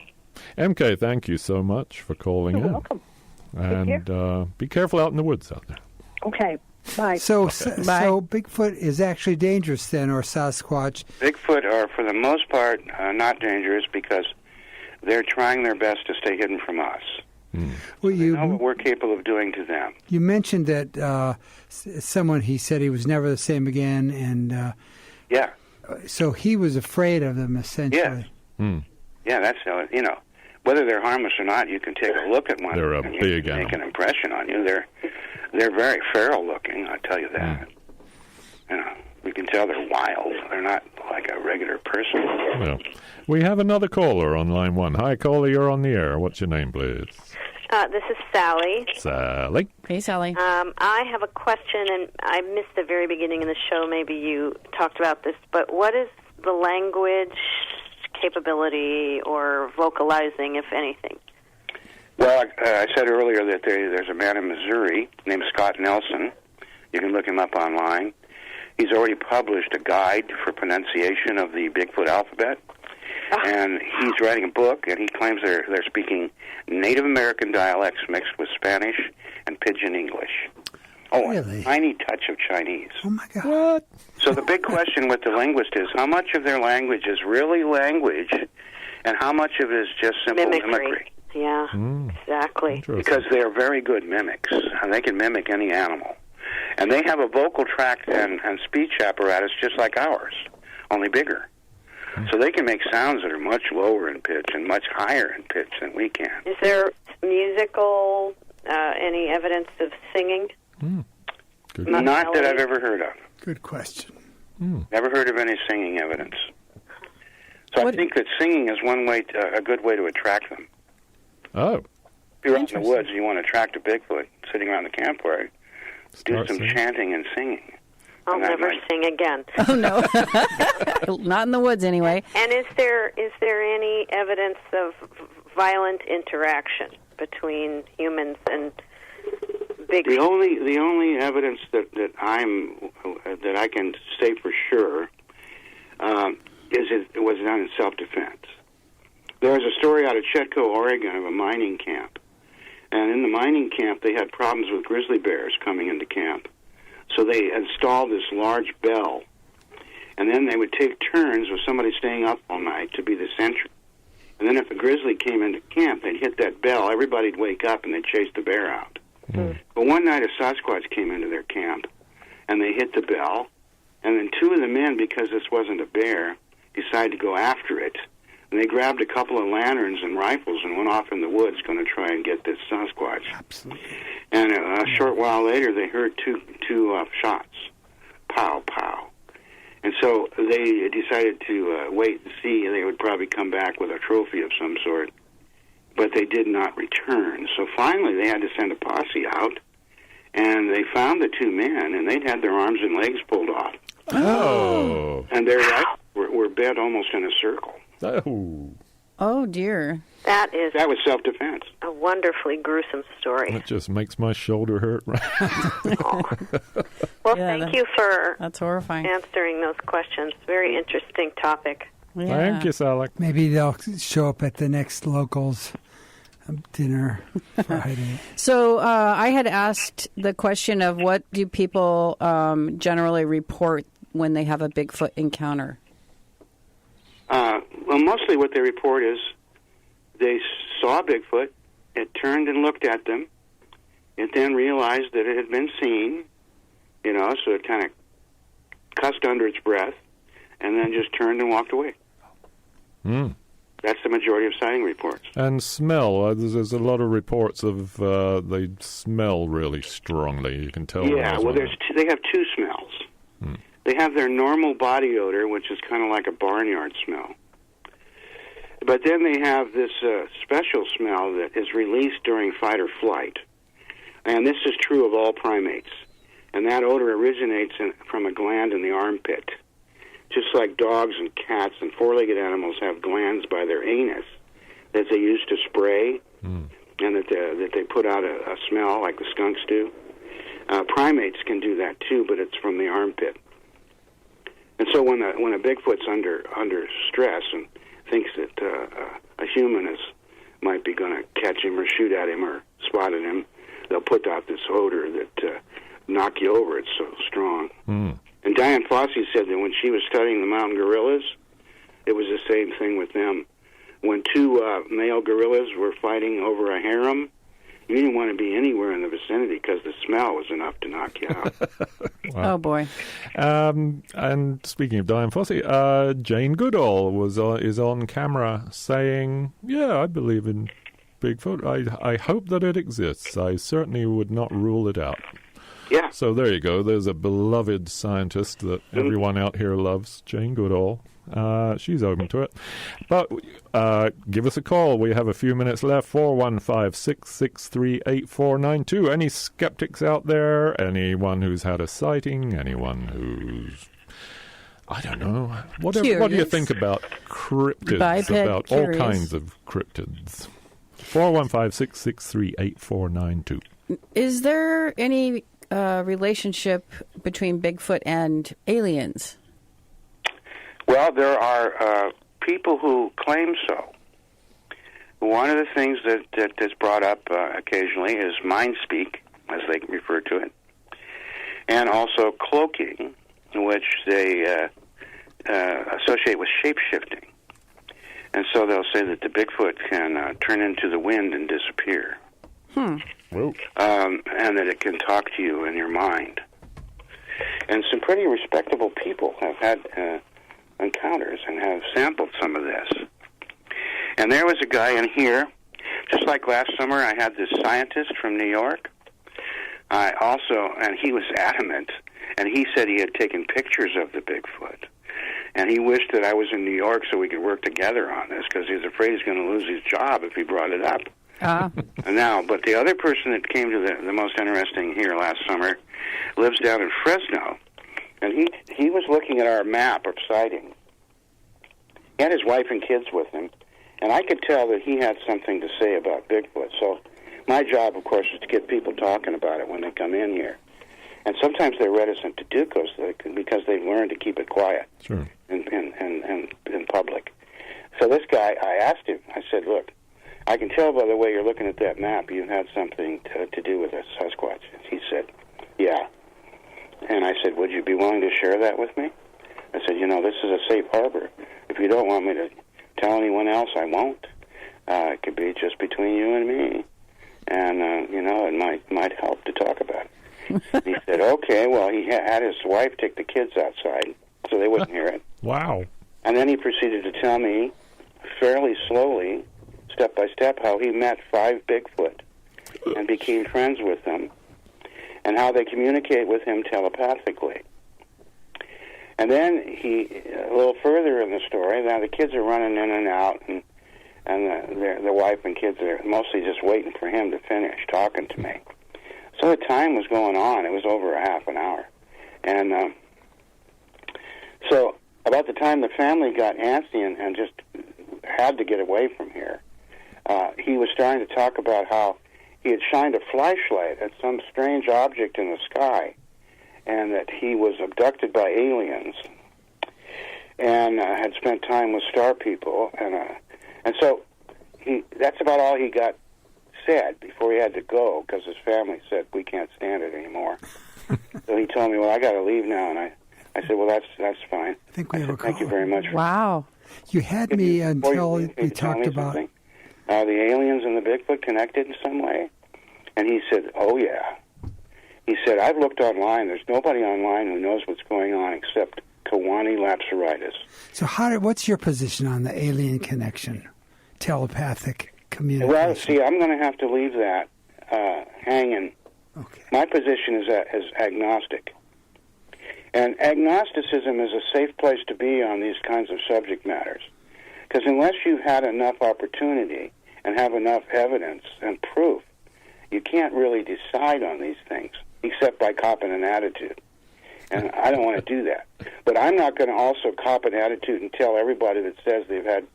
MK, thank you so much for calling in. You're welcome. And be careful out in the woods out there. Okay. Bye. So Bigfoot is actually dangerous then, or Sasquatch? Bigfoot are, for the most part, not dangerous because they're trying their best to stay hidden from us. Well, They know what we're capable of doing to them. You mentioned that he said he was never the same again, and Yeah. so he was afraid of them, essentially. Yeah, that's how it, whether they're harmless or not, you can take a look at one. They're a and big make animal. an impression on you. They're very feral looking, I'll tell you that. You can tell they're wild. They're not like a regular person. Well, we have another caller on line one. Hi, caller, you're on the air. What's your name, please? This is Sally. Sally. Hey, Sally. I have a question, and I missed the very beginning of the show. Maybe you talked about this, but what is the language capability or vocalizing, if anything? Well, I said earlier that there's a man in Missouri named Scott Nelson. You can look him up online. He's already published a guide for pronunciation of the Bigfoot alphabet. And he's writing a book, and he claims they're speaking Native American dialects mixed with Spanish and Pidgin English. Oh, really? a tiny touch of Chinese. Oh, my God. What? So the big question with the linguist is how much of their language is really language and how much of it is just simple mimicry. Yeah, exactly. Because they are very good mimics, and they can mimic any animal. And they have a vocal tract and speech apparatus just like ours, only bigger. So they can make sounds that are much lower in pitch and much higher in pitch than we can. Is there musical, any evidence of singing? Good. Not that I've ever heard of. Good question. Never heard of any singing evidence. So I think that singing is one way, a good way to attract them. Oh. If you're out in the woods and you want to attract a Bigfoot sitting around the campfire, do some chanting and singing. I'll never sing again. Oh, no. Not in the woods, anyway. And is there any evidence of violent interaction between humans and Bigfoot? The only evidence that I can say for sure is it was done in self-defense. There was a story out of Chetco, Oregon, of a mining camp. And in the mining camp, they had problems with grizzly bears coming into camp. So they installed this large bell. And then they would take turns with somebody staying up all night to be the sentry. And then if a grizzly came into camp, they'd hit that bell. Everybody'd wake up and they'd chase the bear out. But one night a Sasquatch came into their camp, and they hit the bell. And then two of the men, because this wasn't a bear, decided to go after it. And they grabbed a couple of lanterns and rifles and went off in the woods going to try and get this Sasquatch. Absolutely. And a short while later, they heard two shots. Pow, pow. And so they decided to wait and see. They would probably come back with a trophy of some sort. But they did not return. So finally, they had to send a posse out. And they found the two men, and they'd had their arms and legs pulled off. Oh. And their legs were bent almost in a circle. Oh. Oh, dear. That was self-defense. a wonderfully gruesome story. That just makes my shoulder hurt. Well, Yeah, thank you for That's horrifying. answering those questions. Very interesting topic. Yeah. Thank you, Sally. Maybe they'll show up at the next locals dinner Friday. So I had asked the question of what do people generally report when they have a Bigfoot encounter? Well, mostly what they report is they saw Bigfoot, it turned and looked at them, it then realized that it had been seen, so it kind of cussed under its breath, and then just turned and walked away. Mm. That's the majority of sighting reports. And smell. There's a lot of reports of they smell really strongly. You can tell. Yeah, well, they have two smells. Hmm. They have their normal body odor, which is kind of like a barnyard smell. But then they have this special smell that is released during fight or flight. And this is true of all primates. And that odor originates from a gland in the armpit. Just like dogs and cats and four-legged animals have glands by their anus that they use to spray, and that they put out a smell like the skunks do. Primates can do that too, but it's from the armpit. And so when a Bigfoot's under stress and thinks that a human might be going to catch him or shoot at him or spot at him, they'll put out this odor that knock you over. It's so strong. Mm. And Diane Fossey said that when she was studying the mountain gorillas, it was the same thing with them. When two male gorillas were fighting over a harem, you didn't want to be anywhere in the vicinity because the smell was enough to knock you out. Wow. Oh, boy. And speaking of Diane Fossey, Jane Goodall is on camera saying, yeah, I believe in Bigfoot. I hope that it exists. I certainly would not rule it out. Yeah. So there you go. There's a beloved scientist that everyone out here loves, Jane Goodall. She's open to it. But give us a call. We have a few minutes left. 415-663-8492. Any skeptics out there? Anyone who's had a sighting? Anyone who's... I don't know. What do you think about cryptids? About all kinds of cryptids. 415-663-8492. Is there any relationship between Bigfoot and aliens? Well, there are people who claim so. One of the things that is brought up occasionally is mind speak, as they refer to it, and also cloaking, which they associate with shape-shifting. And so they'll say that the Bigfoot can turn into the wind and disappear. And that it can talk to you in your mind. And some pretty respectable people have had encounters and have sampled some of this. And there was a guy in here, just like last summer, I had this scientist from New York. And he was adamant, and he said he had taken pictures of the Bigfoot. And he wished that I was in New York so we could work together on this, because he was afraid he's going to lose his job if he brought it up. But the other person that came to the most interesting here last summer lives down in Fresno, and he was looking at our map of sightings. He had his wife and kids with him, and I could tell that he had something to say about Bigfoot. So my job, of course, is to get people talking about it when they come in here. And sometimes they're reticent to do because they've learned to keep it quiet in public. So this guy, I asked him, I said, look, I can tell by the way you're looking at that map you had something to do with a Sasquatch. He said, yeah. And I said, would you be willing to share that with me? I said, this is a safe harbor. If you don't want me to tell anyone else, I won't. It could be just between you and me. And, it might help to talk about it. He said, okay. Well, he had his wife take the kids outside so they wouldn't hear it. Wow. And then he proceeded to tell me fairly slowly, step by step, how he met 5 Bigfoot and became friends with them, and how they communicate with him telepathically. And then a little further in the story, now the kids are running in and out, and their wife and kids are mostly just waiting for him to finish talking to me. So the time was going on. It was over a half an hour. And so about the time the family got antsy and just had to get away from here, he was starting to talk about how he had shined a flashlight at some strange object in the sky, and that he was abducted by aliens, and had spent time with star people, and so that's about all he got said before he had to go, because his family said, we can't stand it anymore. So he told me, well, I got to leave now, and I said, well, that's fine. I think we have a call. Thank you very much. Wow. You had me until we talked about... the aliens and the Bigfoot connected in some way? And he said, oh, yeah. He said, I've looked online. There's nobody online who knows what's going on except Kawani lapsaritis. So what's your position on the alien connection, telepathic communication? Well, see, I'm going to have to leave that hanging. Okay. My position is agnostic. And agnosticism is a safe place to be on these kinds of subject matters. Because unless you've had enough opportunity and have enough evidence and proof, you can't really decide on these things, except by copping an attitude. And I don't want to do that. But I'm not going to also cop an attitude and tell everybody that says they've had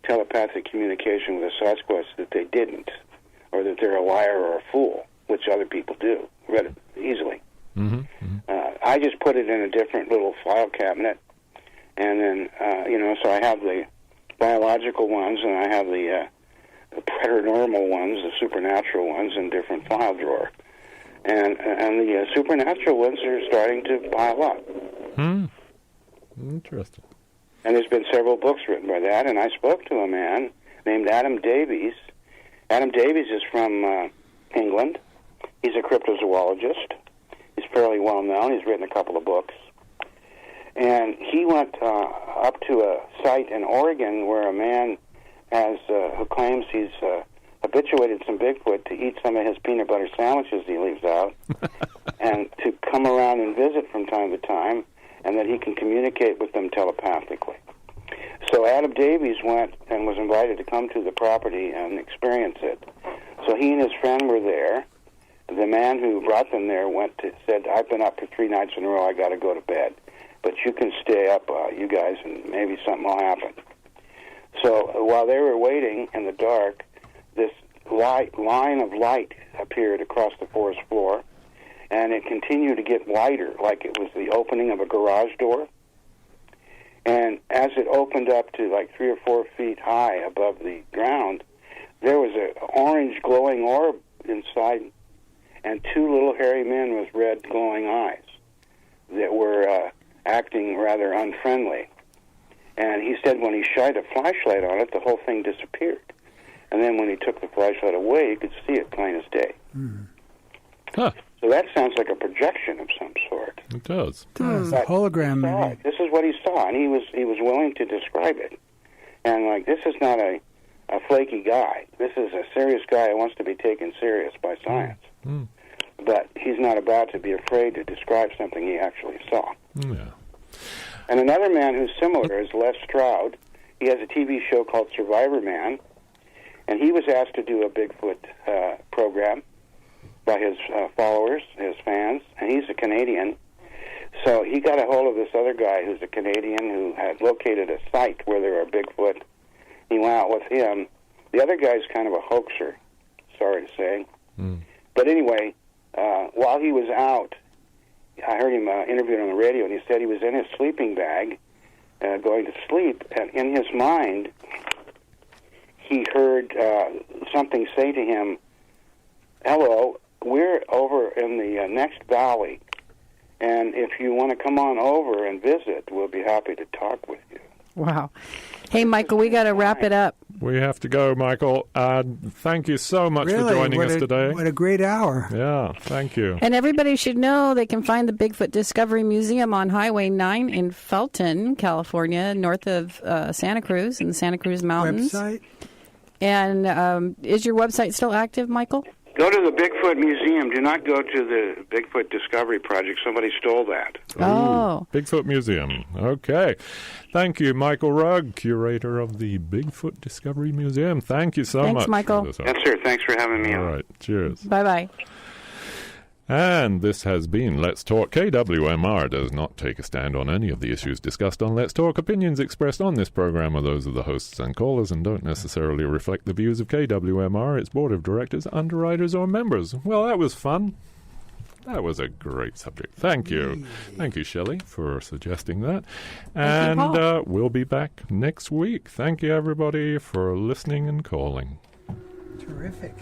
telepathic communication with a Sasquatch that they didn't, or that they're a liar or a fool, which other people do easily. Mm-hmm. I just put it in a different little file cabinet, and then, so I have the biological ones, and I have the paranormal ones, the supernatural ones, in different file drawer. And the supernatural ones are starting to pile up. Interesting. And there's been several books written by that, and I spoke to a man named Adam Davies. Adam Davies is from England. He's a cryptozoologist. He's fairly well known. He's written a couple of books. And he went up to a site in Oregon where a man who claims he's habituated some Bigfoot to eat some of his peanut butter sandwiches he leaves out, and to come around and visit from time to time, and that he can communicate with them telepathically. So Adam Davies went and was invited to come to the property and experience it. So he and his friend were there. The man who brought them there said, I've been up for 3 nights in a row, I got to go to bed. But you can stay up, you guys, and maybe something will happen. So while they were waiting in the dark, this line of light appeared across the forest floor. and it continued to get wider, like it was the opening of a garage door. And as it opened up to like 3 or 4 feet high above the ground, there was an orange glowing orb inside, and 2 little hairy men with red glowing eyes that were acting rather unfriendly. And he said when he shined a flashlight on it, the whole thing disappeared. And then when he took the flashlight away, you could see it plain as day. Huh. So that sounds like a projection of some sort. It does. It does. A But hologram. Maybe. this is what he saw, and he was willing to describe it. And like, this is not a flaky guy. This is a serious guy who wants to be taken serious by science. But he's not about to be afraid to describe something he actually saw. Yeah. And another man who's similar is Les Stroud. He has a TV show called Survivor Man, and he was asked to do a Bigfoot program by his followers, his fans, and he's a Canadian. So he got a hold of this other guy who's a Canadian who had located a site where there are Bigfoot. He went out with him. The other guy's kind of a hoaxer, sorry to say. But anyway, while he was out, I heard him interviewed on the radio, and he said he was in his sleeping bag going to sleep, and in his mind, he heard something say to him, "Hello, we're over in the next valley, and if you want to come on over and visit, we'll be happy to talk with you." Wow. Hey, Michael, we got to wrap it up. We have to go, Michael. Thank you so much Really? for joining us today. What a great hour. Yeah, thank you. And everybody should know they can find the Bigfoot Discovery Museum on Highway 9 in Felton, California, north of Santa Cruz in the Santa Cruz Mountains. Website? And is your website still active, Michael? Go to the Bigfoot Museum. Do not go to the Bigfoot Discovery Project. Somebody stole that. Oh. Bigfoot Museum. Okay. Thank you, Michael Rugg, curator of the Bigfoot Discovery Museum. Thank you so much. Thanks, Michael. Yes, sir. Thanks for having me All on. right. Cheers. Bye-bye. And this has been Let's Talk. KWMR does not take a stand on any of the issues discussed on Let's Talk. Opinions expressed on this program are those of the hosts and callers and don't necessarily reflect the views of KWMR, its board of directors, underwriters, or members. Well, that was fun. That was a great subject. Thank you. Thank you, Shelley, for suggesting that. Thank you, And Paul. we'll be back next week. Thank you, everybody, for listening and calling. Terrific.